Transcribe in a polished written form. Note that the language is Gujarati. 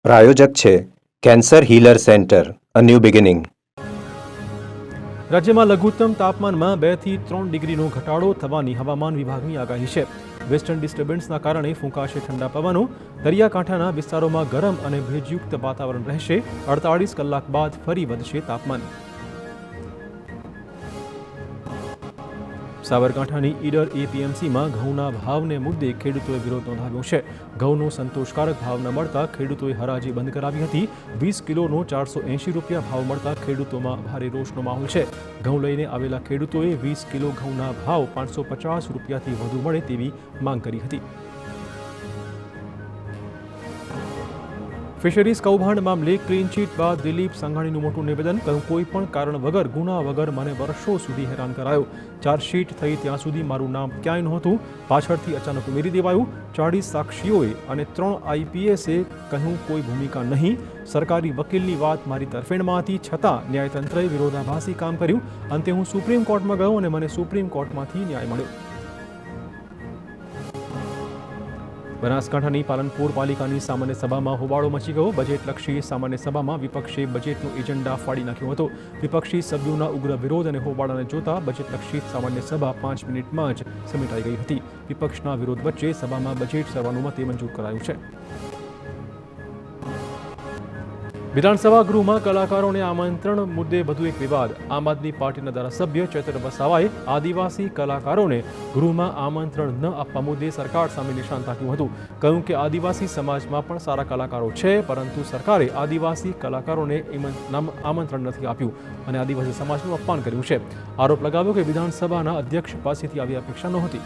પ્રાયોજક છે cancer healer centre, a new beginning. રાજ્યમાં લઘુત્તમ તાપમાનમાં 2 થી 3 ડિગ્રીનો ઘટાડો થવાની હવામાન વિભાગની આગાહી છે. વેસ્ટર્ન ડિસ્ટર્બન્સના કારણે ફૂંકાશે ઠંડા પવનો. દરિયાકાંઠાના વિસ્તારોમાં ગરમ અને ભેજયુક્ત વાતાવરણ રહેશે. 48 કલાક બાદ ફરી વધશે તાપમાન. સાબરકાંઠાની ઈડર એપીએમસીમાં ઘઉંના ભાવને મુદ્દે ખેડૂતોએ વિરોધ નોંધાવ્યો છે. ઘઉંનો સંતોષકારક ભાવ ન મળતા ખેડૂતોએ હરાજી બંધ કરાવી હતી. 20 કિલોનો 480 રૂપિયા ભાવ મળતા ખેડૂતોમાં ભારે રોષનો માહોલ છે. ઘઉં લઈને આવેલા ખેડૂતોએ 20 કિલો ઘઉંના ભાવ 550 રૂપિયાથી વધુ મળે તેવી માંગ કરી હતી. ફિશરીઝ કૌભાંડ મામલે ક્લીન ચીટ બાદ દિલીપ સંઘાણીનું મોટું નિવેદન. કહ્યું, કોઈ પણ કારણ વગર, ગુના વગર મને વર્ષો સુધી હેરાન કરાયો. ચાર્જશીટ થઈ ત્યાં સુધી મારું નામ ક્યાંય નહોતું. પાછળથી અચાનક ઉમેરી દેવાયું. 40 સાક્ષીઓએ અને 3 આઈપીએસે કહ્યું કોઈ ભૂમિકા નહીં. સરકારી વકીલની વાત મારી તરફેણમાં હતી, છતાં ન્યાયતંત્રએ વિરોધાભાસી કામ કર્યું. અંતે હું સુપ્રીમ કોર્ટમાં ગયો અને મને સુપ્રીમ કોર્ટમાંથી ન્યાય મળ્યો. બનાસકાંઠાની પાલનપુર પાલિકાની સામાન્ય સભામાં હોબાળો મચી ગયો. બજેટલક્ષી સામાન્ય સભામાં વિપક્ષે બજેટનો એજન્ડા ફાડી નાખ્યો હતો. વિપક્ષી સભ્યોના ઉગ્ર વિરોધ અને હોબાળાને જોતા બજેટલક્ષી સામાન્ય સભા 5 મિનિટમાં જ સમેટાઈ ગઈ હતી. વિપક્ષના વિરોધ વચ્ચે સભામાં બજેટ સર્વાનુમતે મંજૂર કરાયું છે. વિધાનસભા ગૃહમાં કલાકારોને આમંત્રણ મુદ્દે વધુ એક વિવાદ. આમ આદમી પાર્ટીના ધારાસભ્ય ચેતર વસાવાએ આદિવાસી કલાકારોને ગૃહમાં આમંત્રણ ન આપવા મુદ્દે સરકાર સામે નિશાન તાક્યું હતું. કહ્યું કે આદિવાસી સમાજમાં પણ સારા કલાકારો છે, પરંતુ સરકારે આદિવાસી કલાકારોને આમંત્રણ નથી આપ્યું અને આદિવાસી સમાજનું અપમાન કર્યું છે. આરોપ લગાવ્યો કે વિધાનસભાના અધ્યક્ષ પાસેથી આવી અપેક્ષા નહોતી.